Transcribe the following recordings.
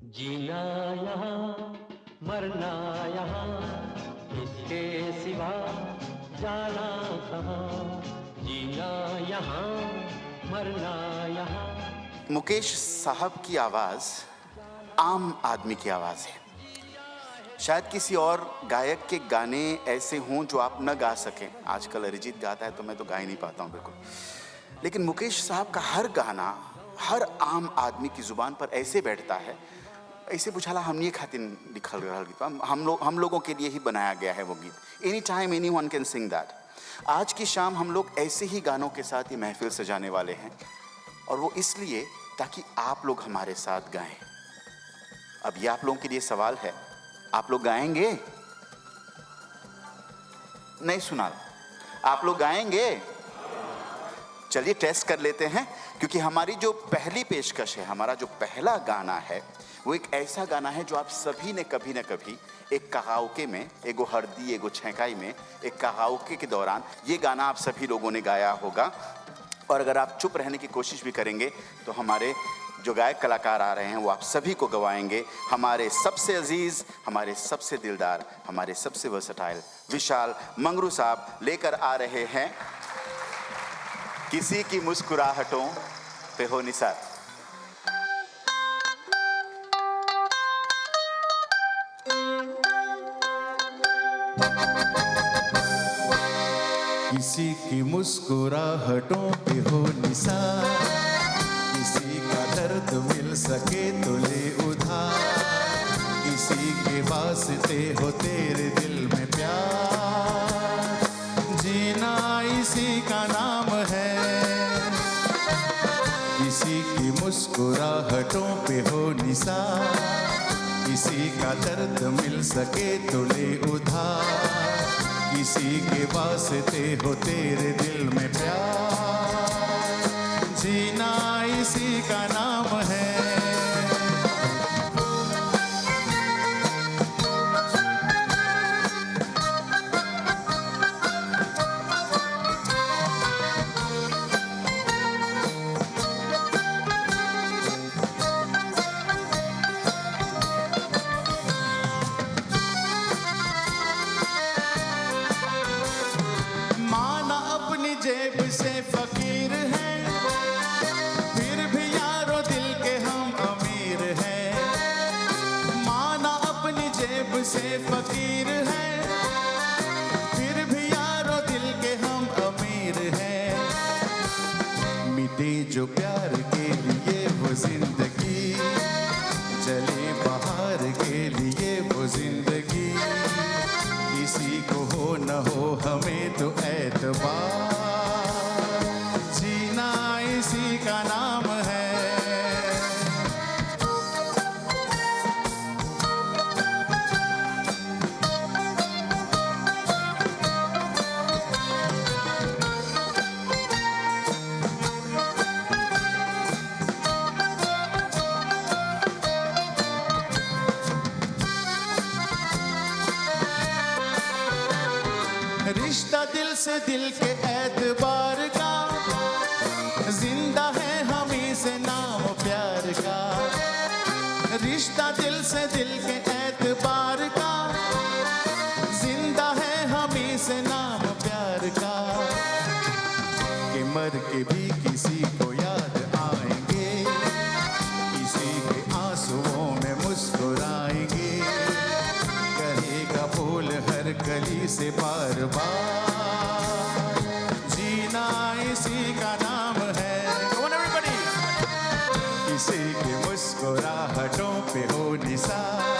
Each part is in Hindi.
जीना यहाँ मरना यहाँ, इसके सिवा जाना कहाँ। जीना यहाँ मरना यहाँ। मुकेश साहब की आवाज़ आम आदमी की आवाज़ है। शायद किसी और गायक के गाने ऐसे हों जो आप न गा सकें। आजकल अरिजीत गाता है तो मैं तो गा ही नहीं पाता हूँ बिल्कुल, लेकिन मुकेश साहब का हर गाना हर आम आदमी की ज़ुबान पर ऐसे बैठता है, ऐसे बुझाला हमनी खातिर लिखल रहल गीत। हम लोगों के लिए ही बनाया गया है वो गीत। Any time any one can sing that. आज की शाम हम लोग ऐसे ही गानों के साथ ये महफिल सजाने वाले हैं, और वो इसलिए ताकि आप लोग हमारे साथ गाएं। अब ये आप लोगों के लिए सवाल है, आप लोग गाएंगे? नहीं सुना, आप लोग गाएंगे? चलिए टेस्ट कर लेते हैं, क्योंकि हमारी जो पहली पेशकश है, हमारा जो पहला गाना है, वो एक ऐसा गाना है जो आप सभी ने कभी न कभी एक कराओके में, एगो हरदी एगो छेकाई में, एक कराओके के दौरान ये गाना आप सभी लोगों ने गाया होगा। और अगर आप चुप रहने की कोशिश भी करेंगे तो हमारे जो गायक कलाकार आ रहे हैं वो आप सभी को गवाएंगे। हमारे सबसे अजीज, हमारे सबसे दिलदार, हमारे सबसे वर्सेटाइल विशाल मंगरू साहब लेकर आ रहे हैं किसी की मुस्कुराहटों पे हो निसार। किसी की मुस्कुराहटों पे हो निसार, किसी का दर्द मिल सके तो ले उधार, किसी के वास्ते हो तेरे दिल में प्यार, जीना इसी का नाम है। किसी की मुस्कुराहटों पे हो निसार, किसी का दर्द मिल सके तो ले उधार, किसी के वास्ते हो तेरे दिल में प्यार, जीना इसी का नाम है। जेब से फकीर हैं, फिर भी यारो दिल के हम अमीर हैं। माना अपनी जेब से फकीर हैं, फिर भी यारो दिल के हम अमीर हैं। मिटे जो प्यार के लिए वो जिंदगी, चले बाहर के लिए वो जिंदगी, किसी को हो न हो हमें तो एतबार, जीना इसी का नाम है। रिश्ता दिल से दिल के एतबार का, जिंदा है हमी से नाम प्यार का। रिश्ता दिल से दिल के एतबार का, जिंदा है हमी से नाम प्यार का। कि मर के भी किसी को याद आएंगे, किसी के आंसुओं में मुस्कुराएंगे, कहेगा फूल हर कली से बार बार, जीना इसी का नाम है। Come on everybody! किसी की मुस्कुराहटों पे हो निसार,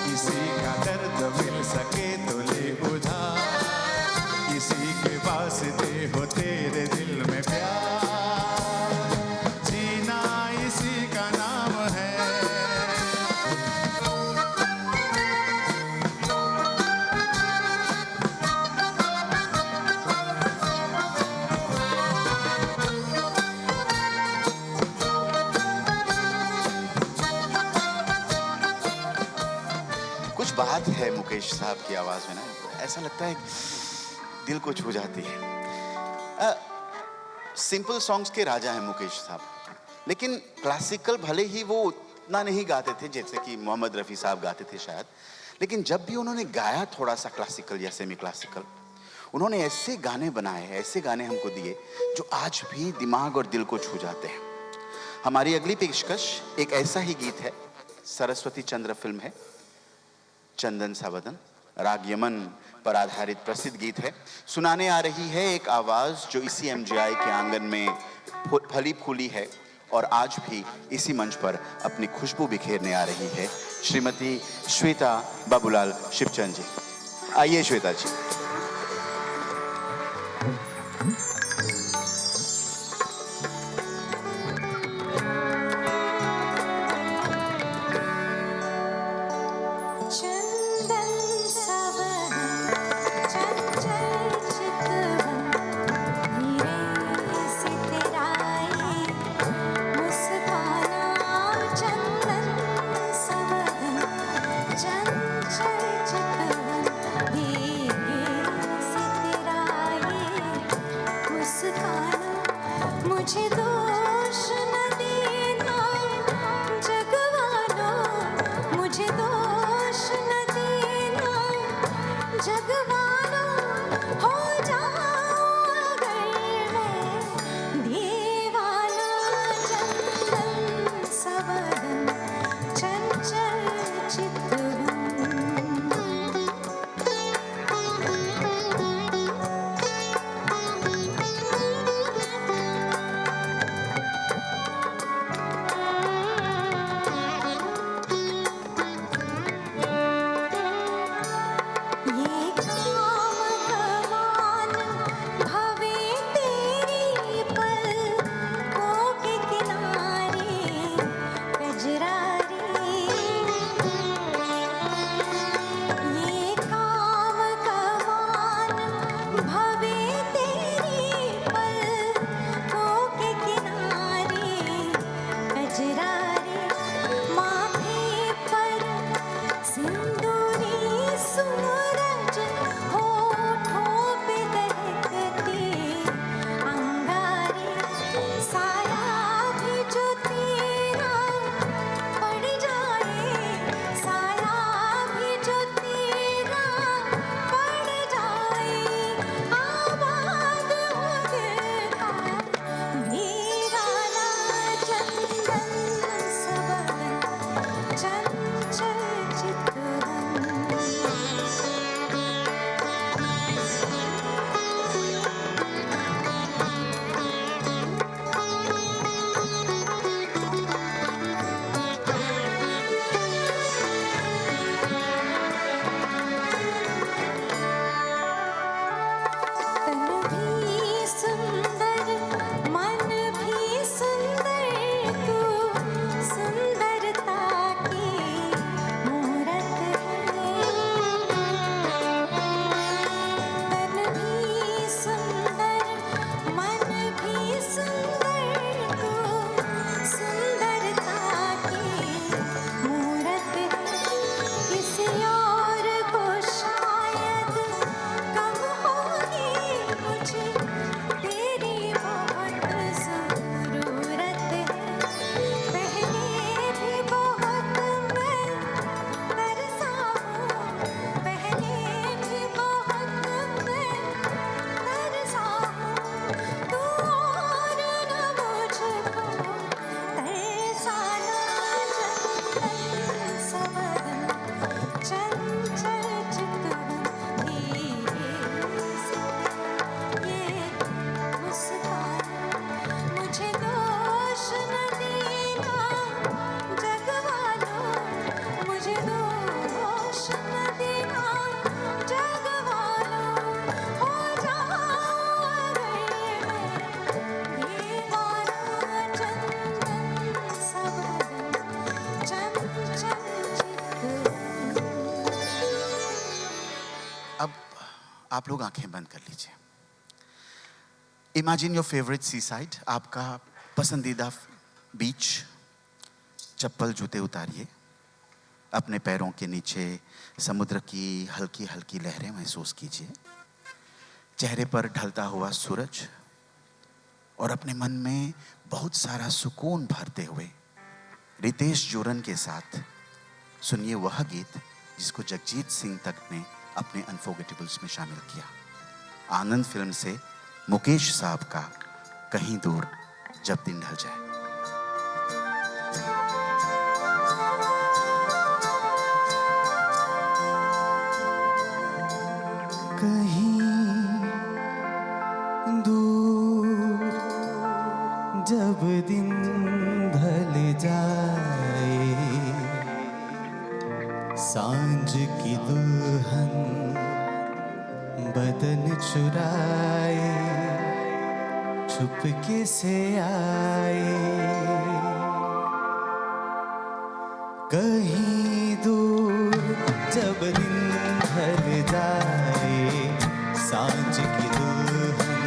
किसी का दर्द मिल सके तो ले उधार, किसी के वास्ते हो तेरे दिल में प्यार, जीना इसी का नाम है। कुछ बात है मुकेश साहब की आवाज़ में ना, ऐसा लगता है दिल को छू जाती है। सिंपल सॉन्ग्स के राजा हैं मुकेश साहब, लेकिन क्लासिकल भले ही वो उतना नहीं गाते थे जैसे कि मोहम्मद रफ़ी साहब गाते थे शायद, लेकिन जब भी उन्होंने गाया थोड़ा सा क्लासिकल या सेमी क्लासिकल, उन्होंने ऐसे गाने बनाए, ऐसे गाने हमको दिए जो आज भी दिमाग और दिल को छू जाते हैं। हमारी अगली पेशकश एक ऐसा ही गीत है, सरस्वती चंद्र फिल्म है, चंदन सा बदन, राग यमन पर आधारित प्रसिद्ध गीत है। सुनाने आ रही है एक आवाज़ जो इसी एमजीआई के आंगन में फली फूली है और आज भी इसी मंच पर अपनी खुशबू बिखेरने आ रही है, श्रीमती श्वेता बाबूलाल शिवचंद जी। आइए श्वेता जी। मुझे दोष न देना जगवानो, मुझे दोष न देना जगवानो, हो जाऊं अगर मैं दीवाना। चंदन सा बदन, चंचल चितवन, आप लोग आंखें बंद कर लीजिए। Imagine your favourite seaside, आपका पसंदीदा बीच। चप्पल जूते उतारिए, अपने पैरों के नीचे समुद्र की हल्की हल्की लहरें महसूस कीजिए, चेहरे पर ढलता हुआ सूरज, और अपने मन में बहुत सारा सुकून भरते हुए रितेश जोरन के साथ सुनिए वह गीत जिसको जगजीत सिंह तक ने अपने अनफॉरगेटेबल्स में शामिल किया। आनंद फिल्म से मुकेश साहब का कहीं दूर जब दिन ढल जाए। कहीं दूर जब दिन ढल जाए, सांझ की दुल्हन बदन चुराए चुपके से आए। कहीं दूर जब दिन ढल जाए, सांझ की दुल्हन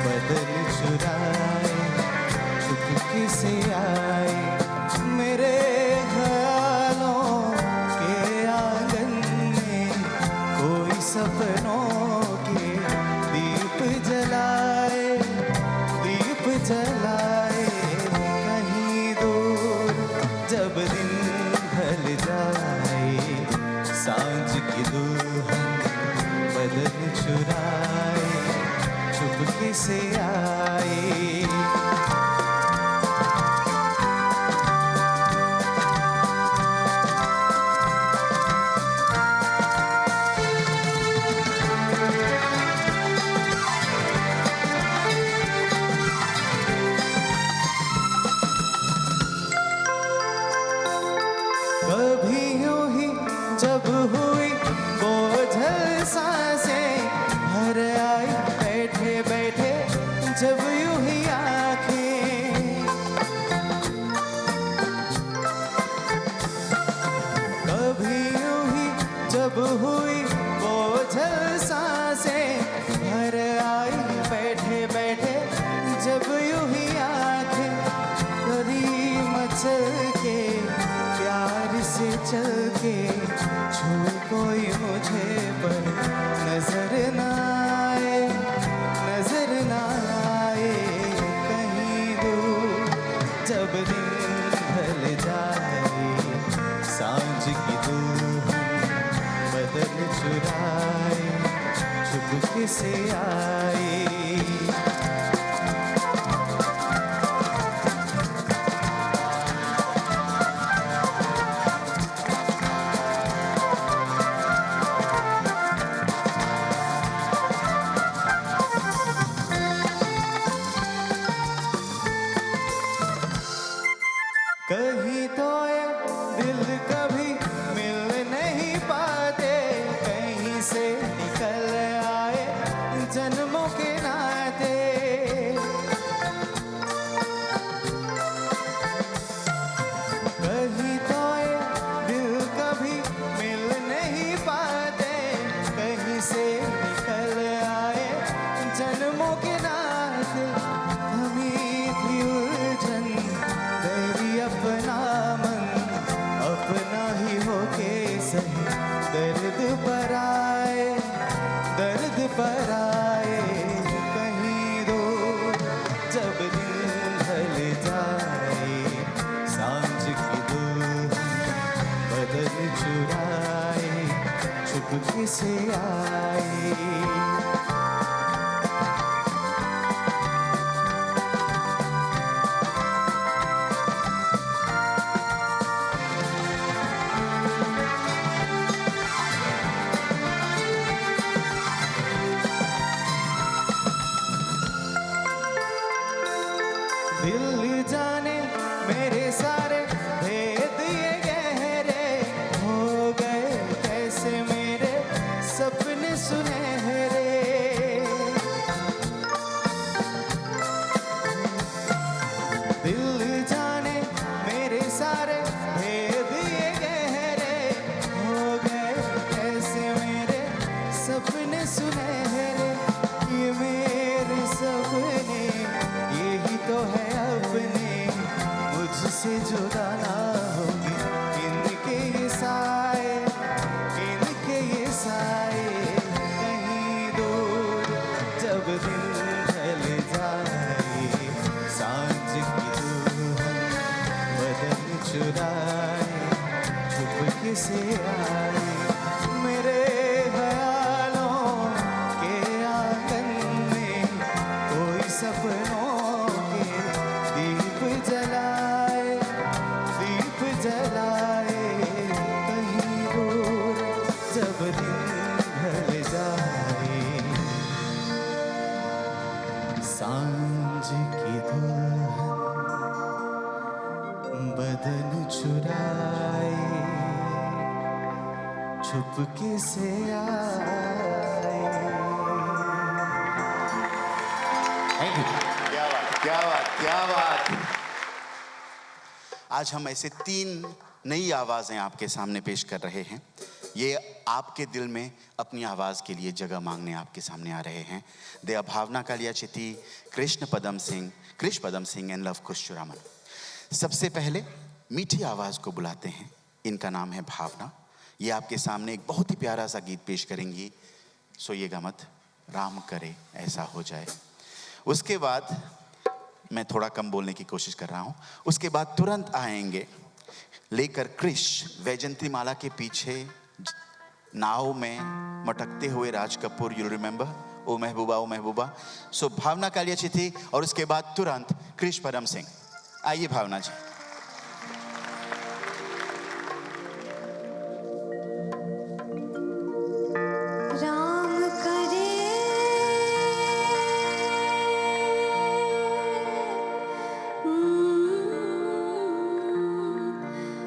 बदन चुराए चुपके से आए। मेरे ख्यालों के आंगन में कोई सपनों के दीप जलाए, दीप जलाए। कहीं दूर जब दिन ढल जाए, सांझ की दुल्हन बदन चुराए चुपके से आए। कभी यूं ही जब हुई बोझल सांसें भर आई बैठे बैठे जब यूं ही आंखें। कभी यूं ही जब हुई बोझल सांसें भर आई बैठे बैठे जब यूं ही आंखें। कभी मचल के प्यार से चल के छू कोई मुझे पर नजर ना आए, नजर ना आए। कहीं दूर जब दिन ढल जाए, सांझ की दुल्हन बदन चुराए चुपके से आए। कहीं तो ये दिल कभी मिल नहीं पाते, कहीं से निकल आए जन्मों के नाते। कहीं तो ये दिल कभी मिल नहीं पाते, कहीं से निकल आए जन्मों के नाते। थमी थी उलझन तेरी अपना मन, अपना ही होके सही दर्द पर आए, दर्द पर आए। कहीं दूर जब दिन ढल जाए, सांझ की दुल्हन बदन चुराए चुपके से आए। दिल जाने मेरे सारे भेद ये गहरे हो गए कैसे मेरे सपने सुनहरे। चुपके से आए मेरे ख्यालों के आंगन में, कोई सपनों के दीप जलाए, दीप जलाए, कहीं दूर जब दिन ढल जाए, सांझ की दुल्हन बदन चुराए चुपके से आए। Thank you. क्या बात, क्या बात, क्या बात। आज हम ऐसे 3 नई आवाजें आपके सामने पेश कर रहे हैं। ये आपके दिल में अपनी आवाज के लिए जगह मांगने आपके सामने आ रहे हैं। They are Bhavna Kaliyachiti, Krishna Padam Singh and Luv Kush Churaman. सबसे पहले मीठी आवाज को बुलाते हैं। इनका नाम है भावना। ये आपके सामने एक बहुत ही प्यारा सा गीत पेश करेंगी। सोइएगा मत, राम करे ऐसा हो जाए। उसके बाद मैं थोड़ा कम बोलने की कोशिश कर रहा हूँ। उसके बाद तुरंत आएंगे लेकर कृष वैजंती माला के पीछे नाव में मटकते हुए राज कपूर। यू रिमेंबर ओ महबूबा ओ महबूबा। सो भावना कालियाचिती और उसके बाद तुरंत कृष पदम सिंह। आइए भावना जी। राम करे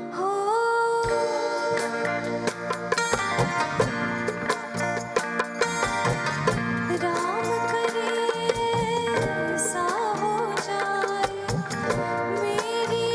हो राम करे सा हो जाए मेरी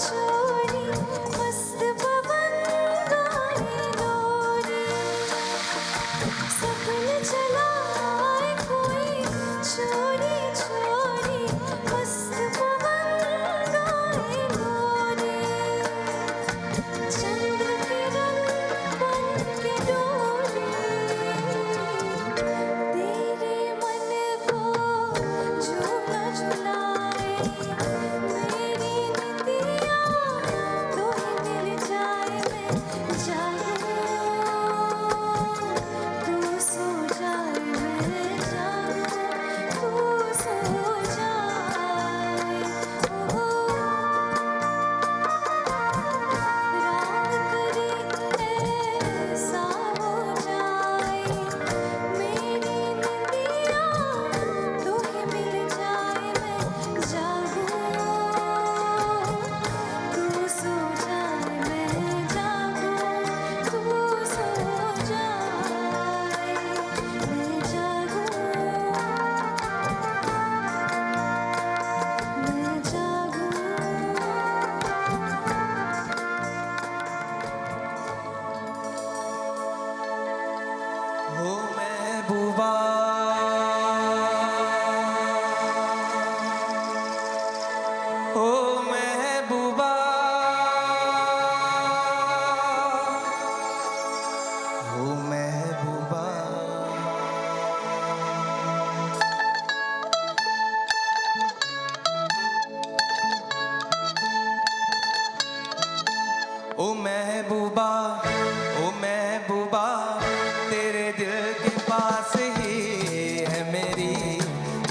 चोरी मस्त पवन गाए लोरी सपन चलाए कोई चोरी चोरी मस्त पवन गाए लोरी चंद्र किरण बन के डोली तेरे मन को झूला झुलाए मेरी निंदिया तो ही मिल जाए मैं जाऊं तू सो जाए मैं जाऊं तू सो जाए ओ राम करे ऐसा हो जाए मेरी निंदिया तो ही मिल जाए मैं जागूं तू सो जाए मैं जागूं तू सो जाए मैं जागूं मैं हो महबूबा हो महबूबा हो महबूबा ओ महबूबा ओ महबूबा तेरे दिल के पास ही है मेरी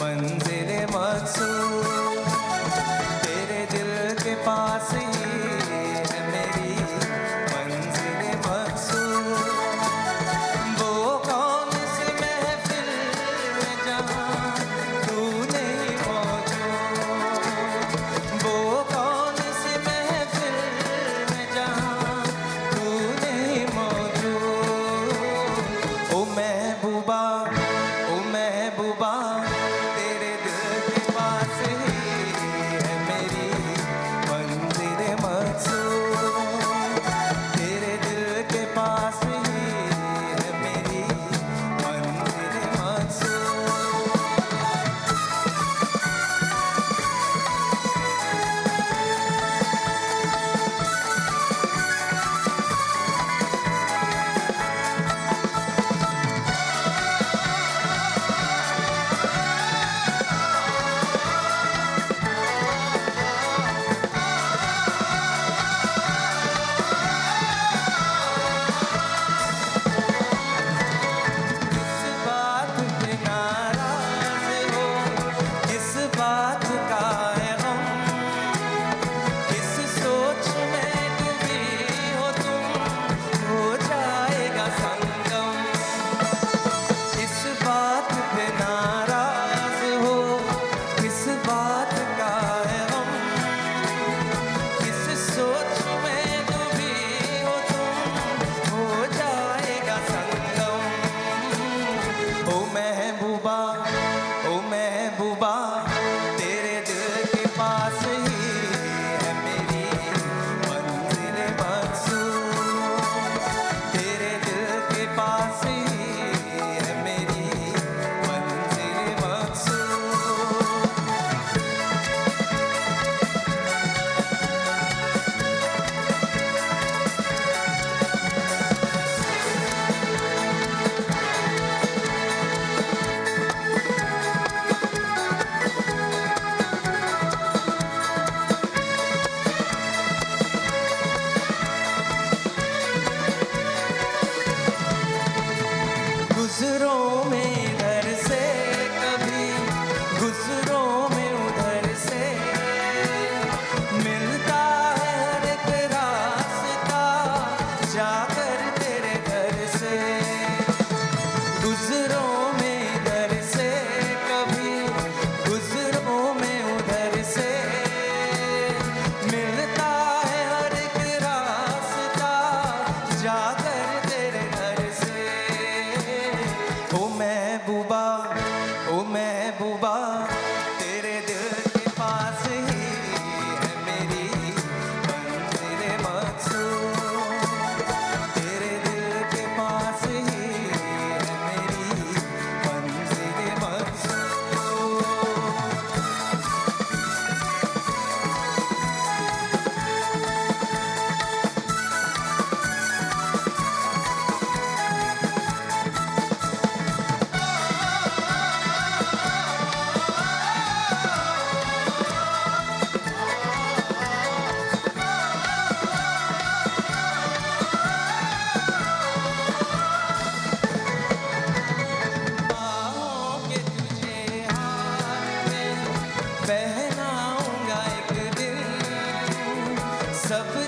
मंजिल मकसूद तेरे दिल के पास ही है मेरी मंजिल मकसूद वो कौन सी महफिल में जहाँ तू नहीं मौजूद वो कौन सी महफिल में जहाँ तू नहीं मौजूद ओ महबूबा तेरे दिल के पास ही है मेरी मंजिल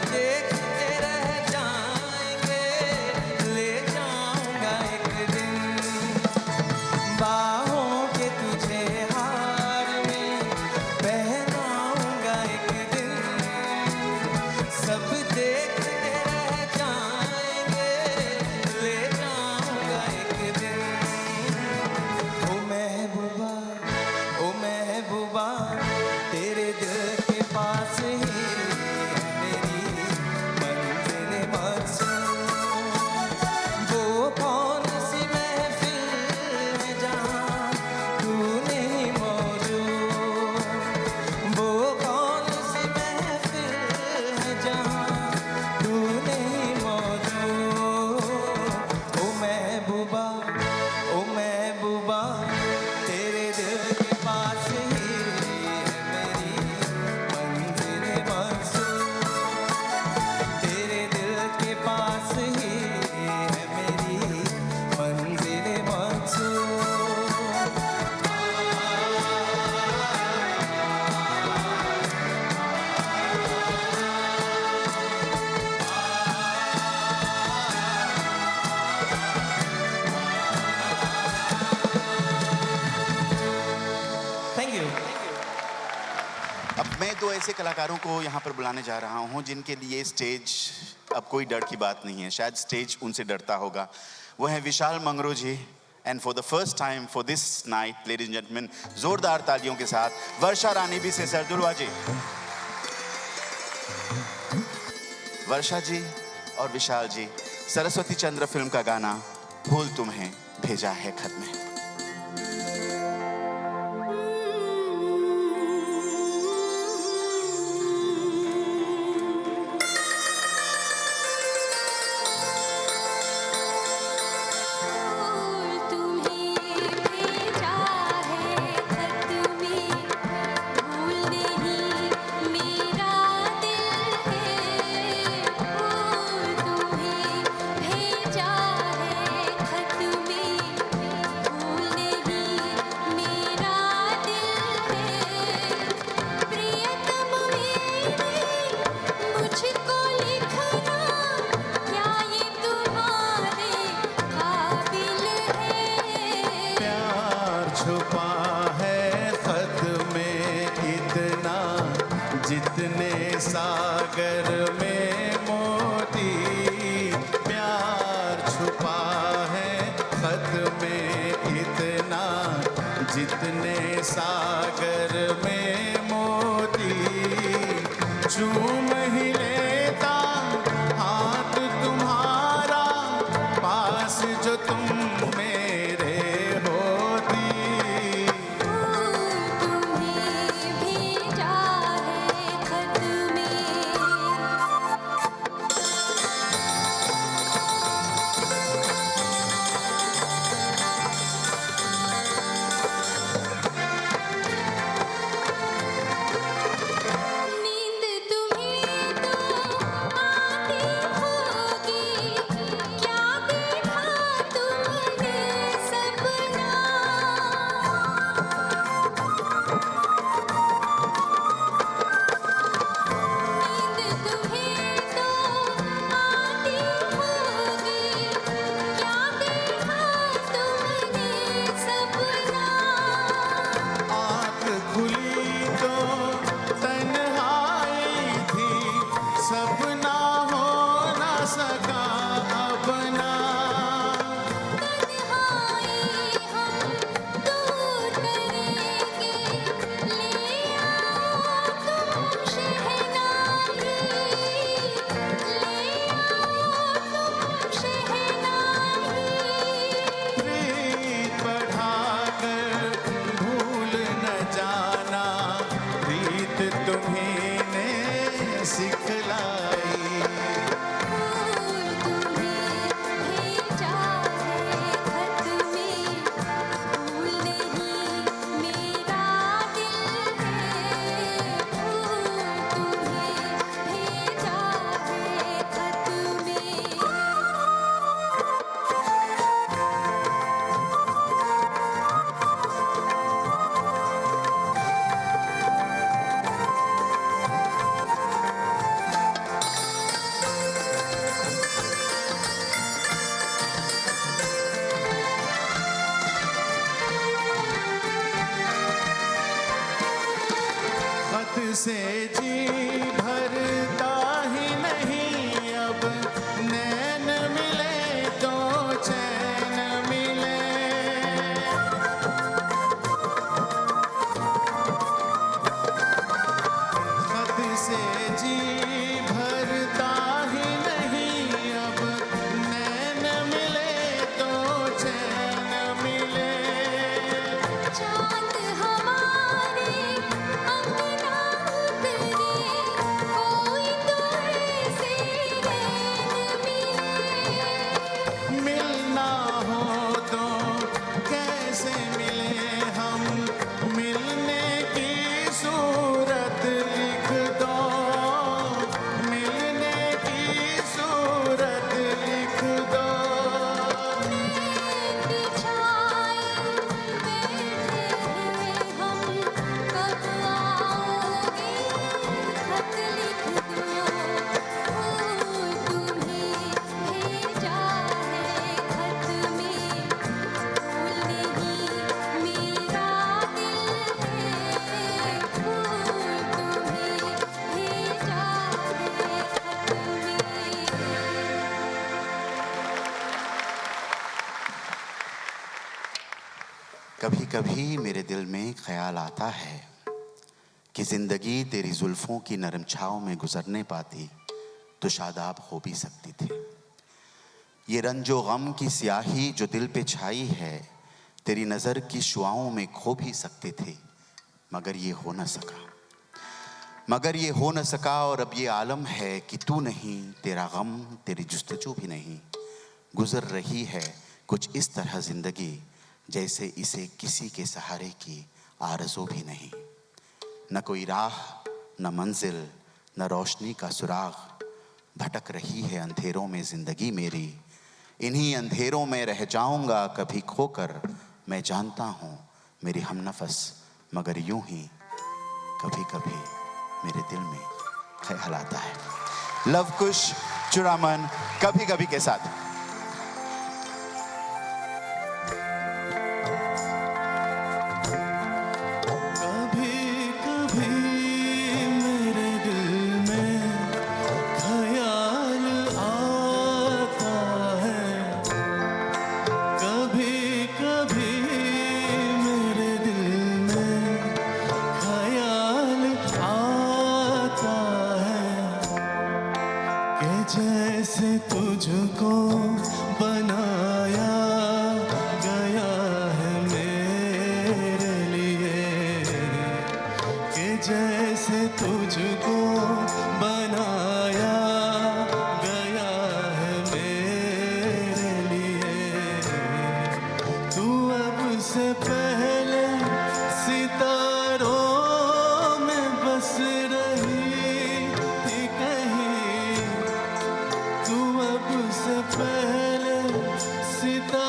देखते रह जाएंगे, ले जाऊंगा एक दिन बाहों के तुझे हार में, पहनाऊंगा एक दिन, सब देखते रह जाएंगे, ले जाऊंगा एक दिन। ओ महबूबा तेरे दिल के पास ही मेरी मंजिल मकसूद। वो कौन सी महफिल है जहाँ तू नहीं मौजूद, वो कौन सी महफिल है जहाँ तू नहीं मौजूद। ओ महबूबा तेरे दिल के पास ही मेरी मंजिल मकसूद, तेरे दिल के पास ही है मेरी मंजिल मकसूद। Thank you. अब मैं दो ऐसे कलाकारों को यहाँ पर बुलाने जा रहा हूँ जिनके लिए स्टेज अब कोई डर की बात नहीं है, शायद स्टेज उनसे डरता होगा। वो हैं Vishal Mangru ji, and for the first time for this night ladies and gentleman, जोरदार तालियों के साथ वर्षा रानी भी से सरदुलवा जी। वर्षा जी और विशाल जी, सरस्वती चंद्र फिल्म का गाना फूल तुम्हें भेजा है खत में। फूल तुम्हें भेजा है खत में, भूल नहीं मेरा दिल है। फूल तुम्हें भेजा है खत में, भूल नहीं मेरा दिल है। प्रियतम मेरे मुझको लिखना, क्या ये तुम्हारे काबिल है। प्यार छुपा है खत में इतना, जितने सागर में मोती। प्यार छुपा है खत में इतना, जितने सागर में मोती। चूम ही लेता हाथ तुम्हारा, पास जो तुम मेरे होती। फूल तुम्हें भेजा है खत में। नींद तुम्हें तो आती होगी, क्या देखा तुमने सपना। नींद तुम्हें तो आती होगी, क्या देखा तुमने सपना। आँख खुली तो तन्हाई थी, सपना हो ना सका अपना। तन्हाई हम दूर करेंगे, ले आओ तुम शहनाई, ले आओ तुम शहनाई। प्रीत बढ़ाकर भूल न जाना, प्रीत तुम्हीं ने सिखलाई। फूल तुम्हें भेजा है खत में, भूल नहीं मेरा दिल है। फूल तुम्हें भेजा है खत में। से जी भरता ही नहीं, अब नैन मिले तो चैन मिले। खत से जी भरता ही नहीं, अब नैन मिले तो चैन मिले। चांद हमारे अंगना उतरे, कोई तो ऐसे रैन मिले। मिलना हो तो कैसे मिले हम, मिलने की सूरत लिख दो, मिलने की सूरत लिख दो। बिछाए बैठे हैं हम, कब आओगे खत लिख दो। फूल तुम्हें भेजा है खत में, फूल नहीं मेरा दिल है। फूल तुम्हें भेजा है खत में। कभी कभी मेरे दिल में ख्याल आता है कि जिंदगी तेरी जुल्फों की नरम छाँव में गुजरने पाती तो शादाब हो भी सकती थी। ये रंजो गम की स्याही जो दिल पे छाई है, तेरी नज़र की शुआओं में खो भी सकती थी, मगर ये हो न सका। मगर ये हो न सका और अब ये आलम है कि तू नहीं, तेरा गम, तेरी जुस्तजू भी नहीं। गुजर रही है कुछ इस तरह ज़िंदगी, जैसे इसे किसी के सहारे की आरज़ू भी नहीं। न कोई राह, न मंजिल, न रोशनी का सुराग, भटक रही है अंधेरों में ज़िंदगी मेरी। इन्हीं अंधेरों में रह जाऊंगा कभी खोकर, मैं जानता हूँ मेरी हमनफस, मगर यूं ही कभी कभी मेरे दिल में ख्याल आता है। लव कुश चुरामन कभी कभी के साथ। कभी कभी मेरे दिल में ख्याल आता है, कभी कभी मेरे दिल में ख्याल आता है कि जैसे तुझको बनाया गया है मेरे लिए, कि जैसे तुझको बनाया गया है मेरे लिए। तू अब से पहले सितारों में बस रही थी कहीं, तू अब से पहले सितारों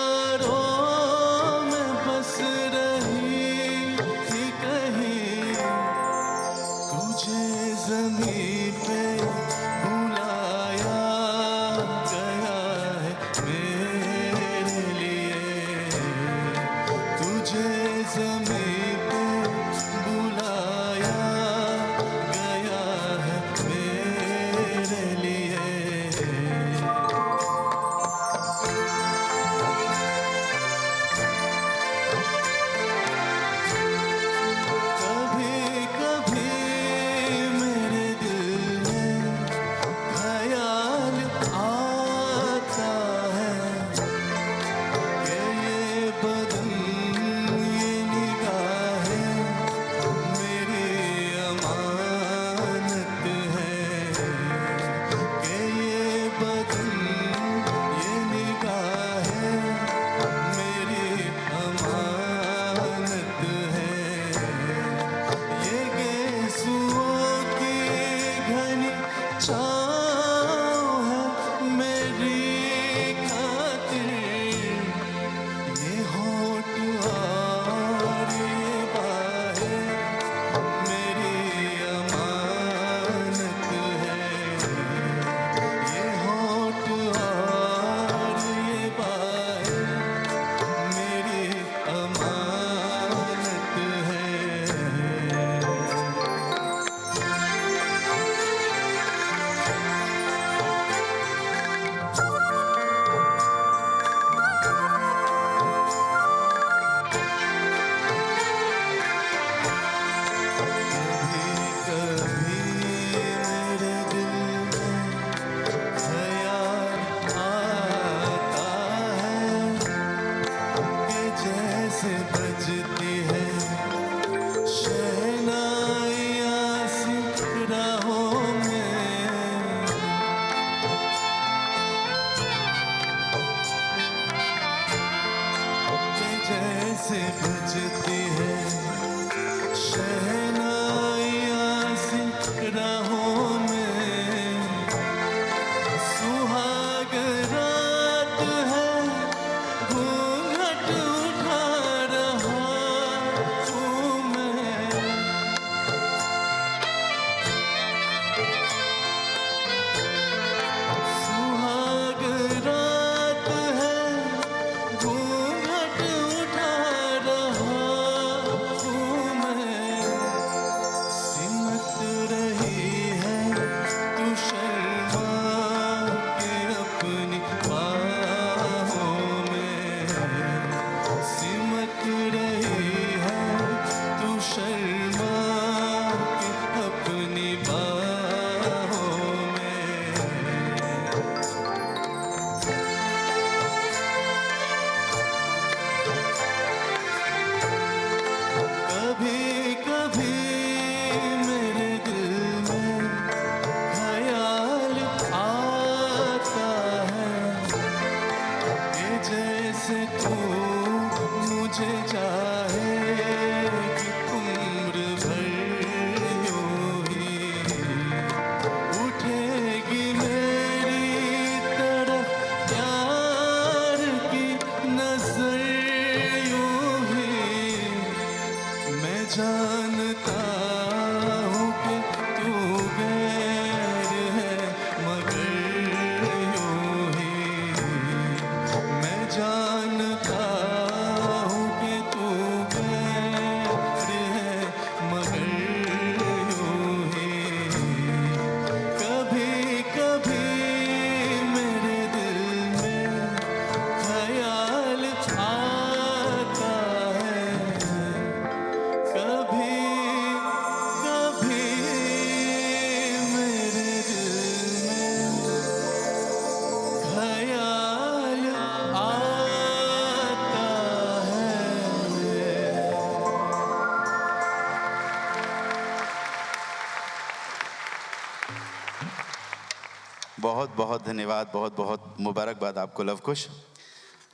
बहुत बहुत धन्यवाद, बहुत बहुत मुबारकबाद आपको, लव कुश।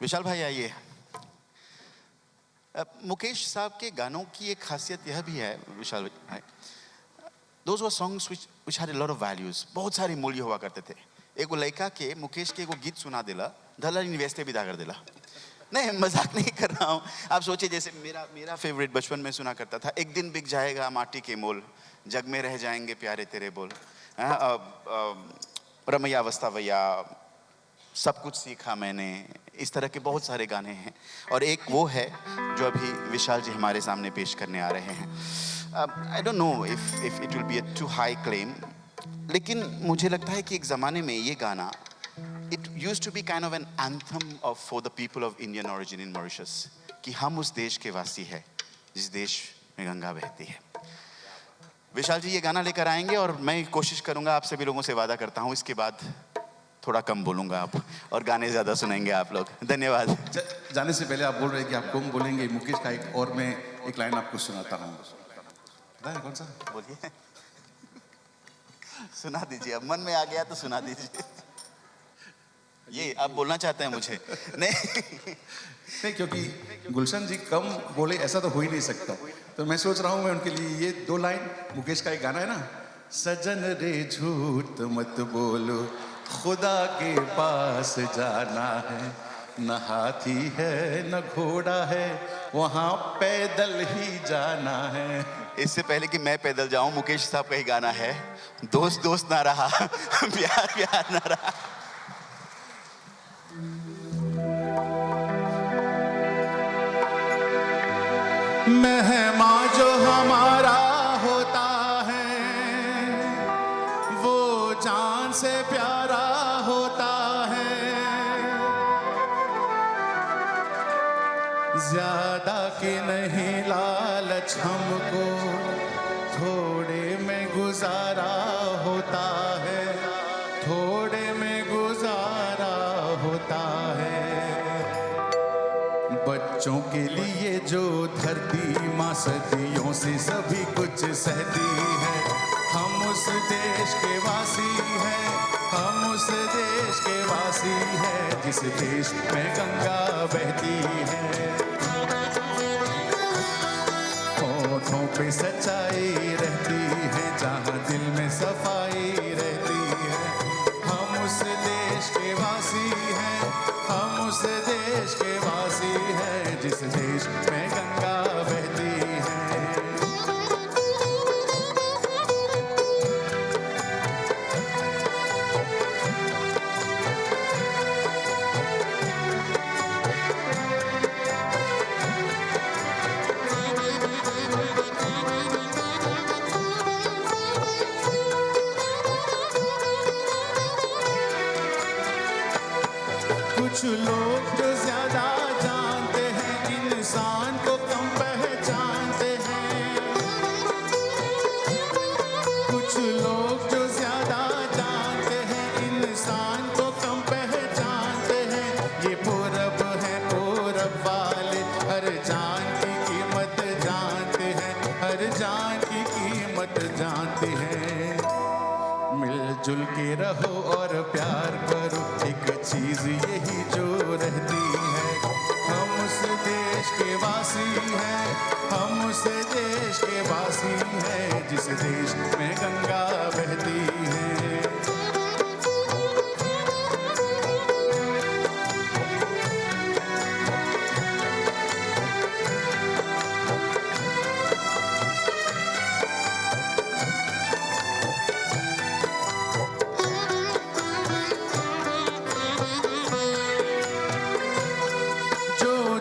विशाल भाई आइए। मुकेश साहब के गानों की एक खासियत यह भी है विशाल भाई, those were songs which had a lot of values, बहुत सारे मूल्य हुआ करते थे। एगो लड़का के मुकेश के एगो गीत सुना दिला, धला इन्वेस्टे विदा कर दिला। नहीं, मजाक नहीं कर रहा हूँ। आप सोचिए, जैसे मेरा फेवरेट बचपन में सुना करता था, एक दिन बिक जाएगा माटी के मोल, जग में रह जाएंगे प्यारे तेरे बोल, रमैया अवस्थावैया, सब कुछ सीखा मैंने, इस तरह के बहुत सारे गाने हैं। और एक वो है जो अभी विशाल जी हमारे सामने पेश करने आ रहे हैं। I don't know if it will be a too high claim, लेकिन मुझे लगता है कि एक ज़माने में ये गाना it used to be kind of an anthem for the people of Indian origin in Mauritius, कि हम उस देश के वासी हैं जिस देश में गंगा बहती है। विशाल जी ये गाना लेकर आएंगे और मैं कोशिश करूंगा, आप सभी लोगों से वादा करता हूं, इसके बाद थोड़ा कम बोलूंगा आप और गाने ज़्यादा सुनेंगे आप लोग। धन्यवाद। जाने से पहले आप बोल रहे हैं कि आप कम बोलेंगे, मुकेश का एक और मैं एक लाइन आपको सुनाता हूँ। कौन सा? बोलिए। सुना दीजिए, अब मन में आ गया तो सुना दीजिए। ये आप बोलना चाहते हैं मुझे? नहीं, क्योंकि गुलशन जी कम बोले ऐसा तो हो ही नहीं सकता, तो मैं सोच रहा हूँ मैं उनके लिए ये 2 लाइन, मुकेश का एक गाना है ना, सजन रे झूठ मत बोलो, खुदा के पास जाना है, न हाथी है न घोड़ा है, वहाँ पैदल ही जाना है। इससे पहले कि मैं पैदल जाऊं, मुकेश साहब का ही गाना है, दोस्त दोस्त ना रहा, प्यार प्यार ना रहा। मेहमान जो हमारा होता है वो जान से प्यारा होता है, ज्यादा की नहीं लालच हमको, थोड़े में गुजारा होता है, थोड़े में गुजारा होता है। बच्चों के लिए जो धरती माँ सदियों से सभी कुछ सहती है, हम उस देश के वासी हैं, हम उस देश के वासी हैं जिस देश में गंगा बहती है। होठों पे सच्चाई रहती है, जहाँ दिल में सफाई रहती है, हम उस देश के वासी हैं, हम उस देश के वासी हैं जिस देश में गंगा बहती है। कुछ लोग जो ज्यादा जानते हैं इंसान को कम पहचानते हैं, कुछ लोग जो ज्यादा जानते हैं इंसान को कम पहचानते हैं। ये पूरब है, पूरब वाले हर जान की कीमत जानते हैं, हर जान की कीमत जानते हैं। मिलजुल के रहो और प्यार करो, एक चीज यही जो रहती है, हम उस देश के वासी हैं, हम उस देश के वासी हैं जिस देश में गंगा बहती है।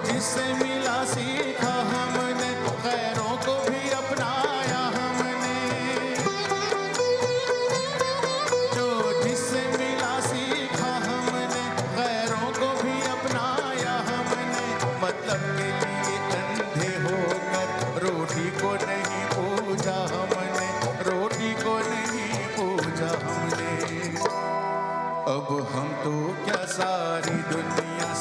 जिससे मिला सीखा हमने, गैरों को भी अपनाया हमने, जो जिससे मिला सीखा हमने, गैरों को भी अपनाया हमने। मतलब के लिए अंधे होकर रोटी को नहीं पूजा हमने, रोटी को नहीं पूजा हमने। अब हम तो क्या सारी दुनिया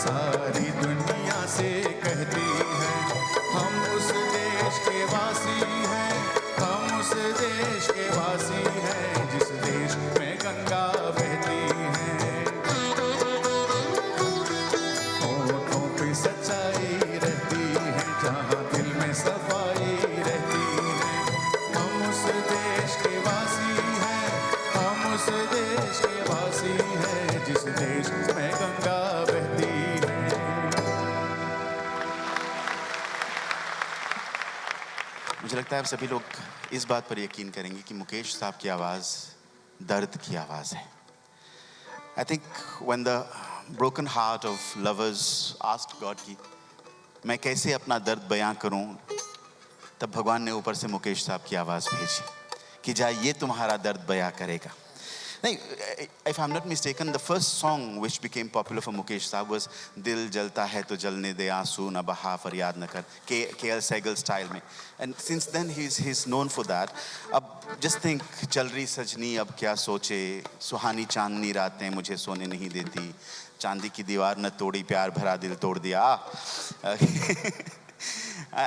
से कहती है, हम उस देश के वासी हैं, हम उस देश के वासी हैं जिस देश में गंगा बहती देश में गंगा बहती है। मुझे लगता है आप सभी लोग इस बात पर यकीन करेंगे कि मुकेश साहब की आवाज़ दर्द की आवाज़ है। I think when the broken heart of lovers asked God कि मैं कैसे अपना दर्द बयां करूं, तब भगवान ने ऊपर से मुकेश साहब की आवाज़ भेजी कि जा ये तुम्हारा दर्द बयां करेगा। नहीं, if I'm not mistaken, the first song which became popular for Mukesh Saab was दिल जलता है तो जलने दे, आंसू न बहा फरियाद न कर, KL Sehgal style में। And since then he's known for that. अब just think, चल रही सजनी अब क्या सोचे, सुहानी चांदनी रातें मुझे सोने नहीं देती, चांदी की दीवार न तोड़ी प्यार भरा दिल तोड़ दिया।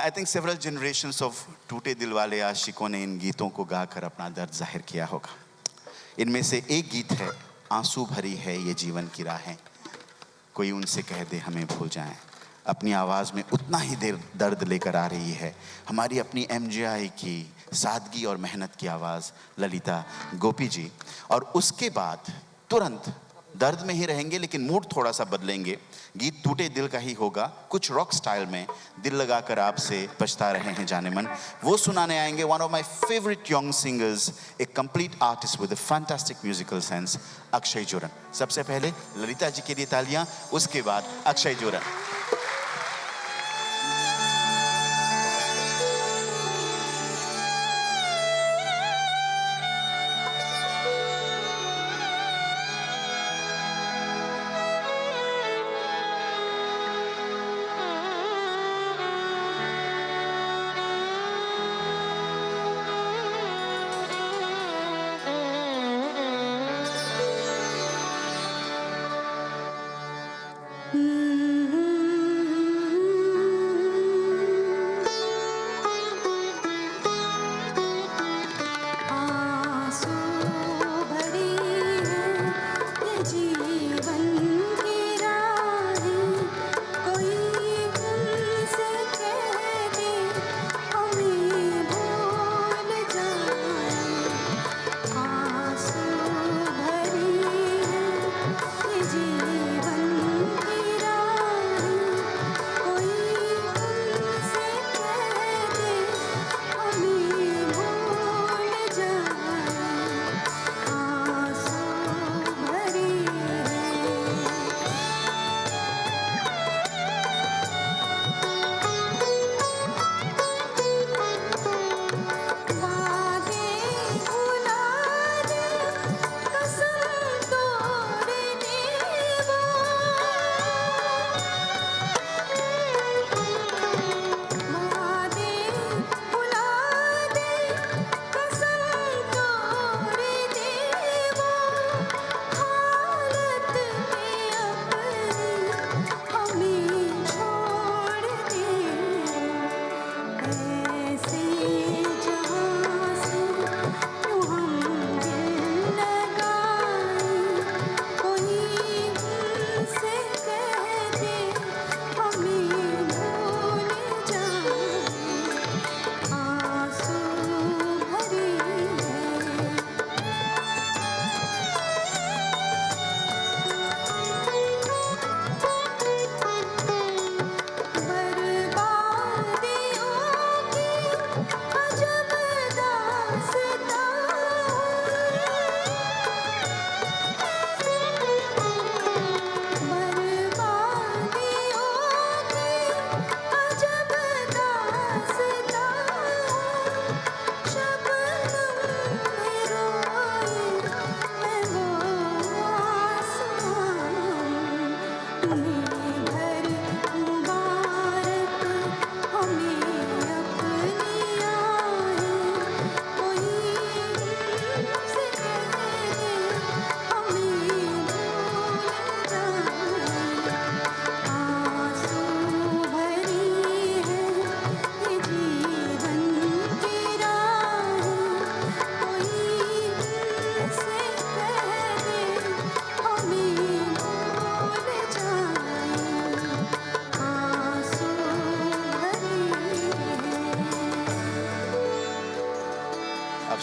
I think several generations of टूटे दिल वाले आशिकों ने इन गीतों को गाकर अपना दर्द जाहिर किया होगा। इनमें से एक गीत है, आंसू भरी है ये जीवन की राहें, कोई उनसे कह दे हमें भूल जाएं। अपनी आवाज़ में उतना ही देर दर्द लेकर आ रही है हमारी अपनी MGI की सादगी और मेहनत की आवाज़ ललिता गोपी जी। और उसके बाद तुरंत दर्द में ही रहेंगे लेकिन मूड थोड़ा सा बदलेंगे, गीत टूटे दिल का ही होगा, कुछ रॉक स्टाइल में, दिल लगाकर आपसे पछता रहे हैं जाने मन। वो सुनाने आएंगे one of my favourite young singers, A complete artist with a fantastic musical sense, Akshay जोरन। सबसे पहले ललिता जी के लिए तालियां, उसके बाद अक्षय जोरन।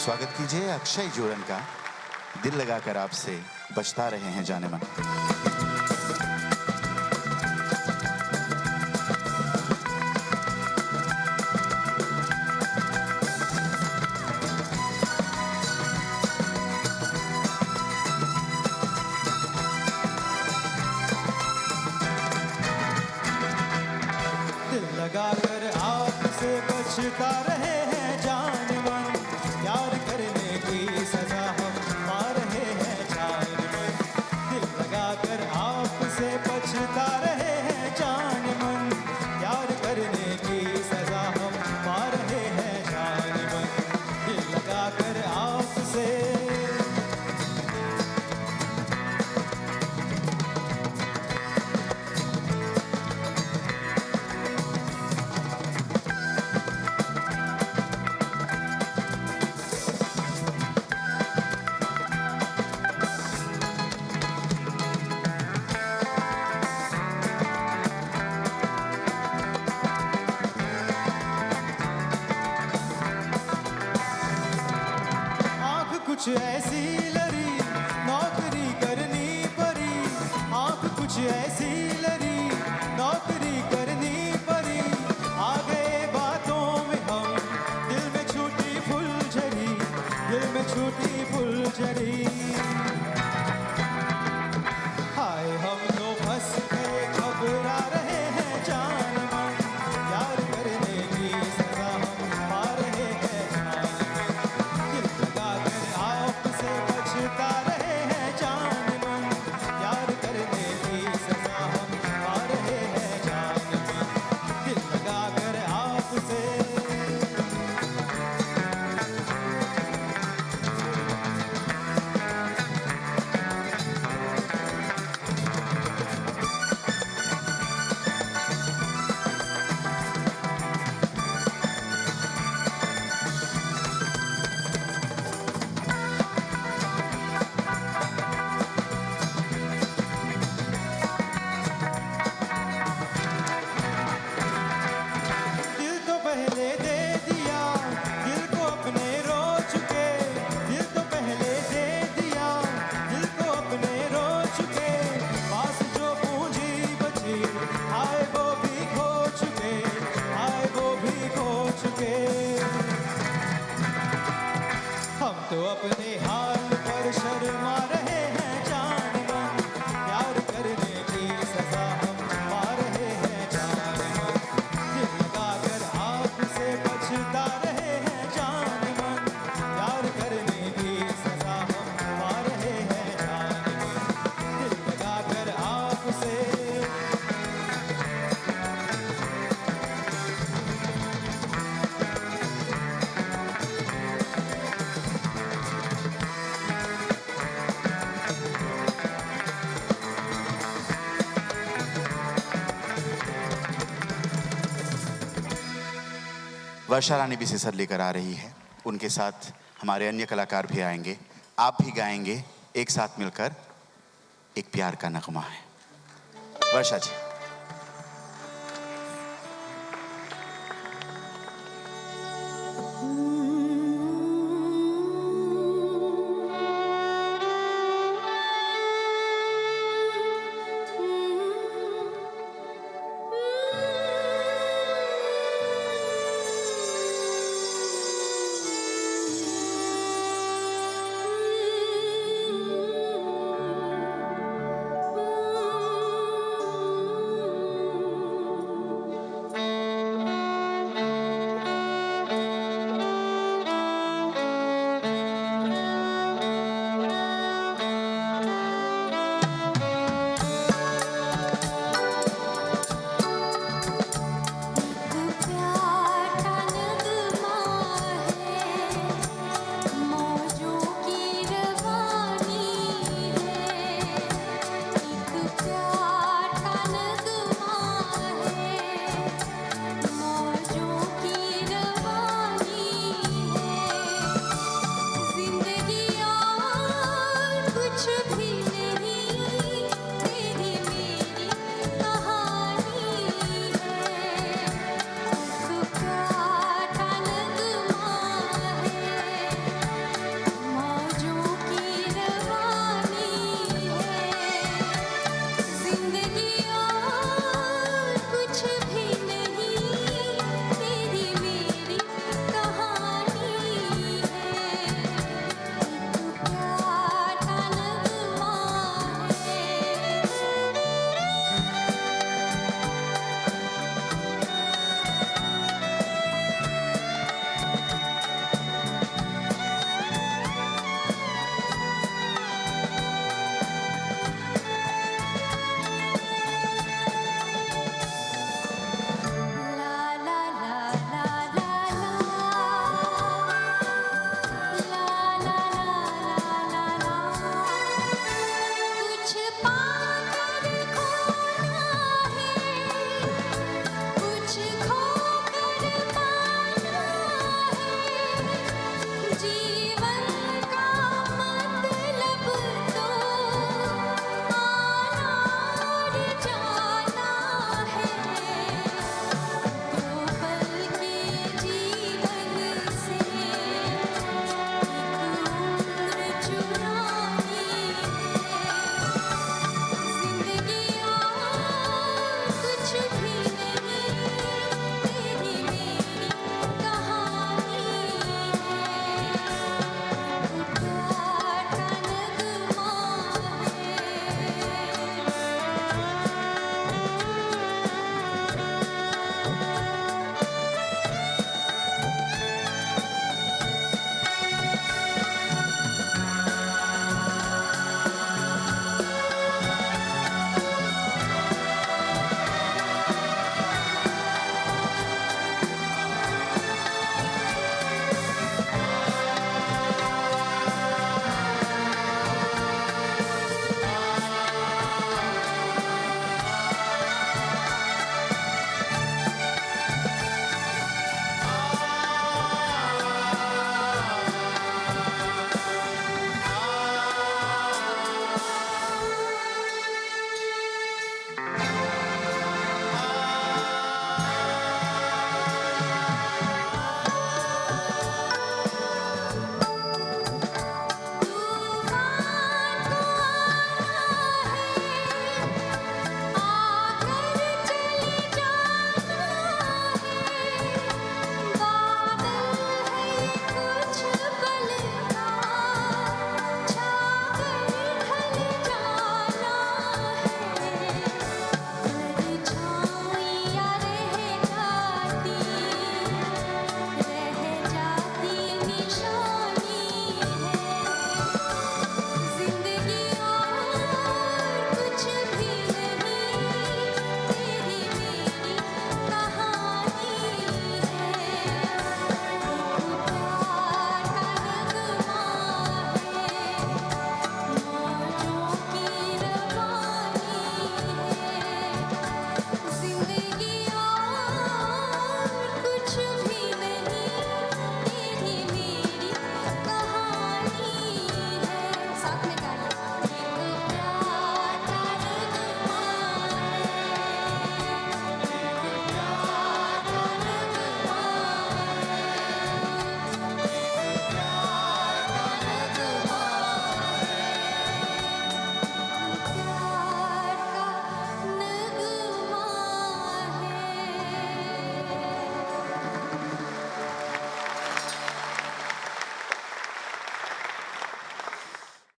स्वागत कीजिए अक्षय जोरन का दिल लगाकर आपसे बजता रहे हैं जाने मन। दिल लगाकर आपसे बचता रहे हैं जान मन, प्यार करने की सजा हम पा रहे हैं जान मन। दिल लगाकर आपसे बचता रहे हैं जान मन, प्यार करने की सजा हम पा रहे हैं जान मन। दिल लगाकर आपसे कुछ ऐसी लड़ी नौकरी करनी पड़ी, आँख कुछ ऐसी लड़ी नौकरी करनी पड़ी। आ गए बातों में हम, दिल में छूटी फुलझड़ी, दिल में छूटी फुलझड़ी। हाय हम तो फंस गए घबरा रहे हैं जान मन, प्यार करने की सजा हम पा रहे हैं जान मन। दिल लगाकर आपसे बचता रहे हैं जान मन, प्यार करने की सजा हम पा रहे हैं जान मन। दिल लगाकर आपसे दिल तो पहले दे दिया, दिल को अपने रो चुके। दिल तो पहले दे दिया, दिल को अपने रो चुके। पास जो पूंजी बची, आए वो भी खो चुके, आए वो भी खो चुके। हम तो अपने हाल पर शर्मा रहे हैं जान मन, प्यार करने की सजा हम पा रहे हैं जान मन। दिल लगाकर आपसे बचता रहे हैं जान मन, प्यार करने की सजा हम पा रहे हैं जान मन। दिल लगाकर आपसे वर्षा रानी भी सिसर लेकर आ रही है, उनके साथ हमारे अन्य कलाकार भी आएंगे। आप भी गाएंगे एक साथ मिलकर, एक प्यार का नगमा है। वर्षा जी।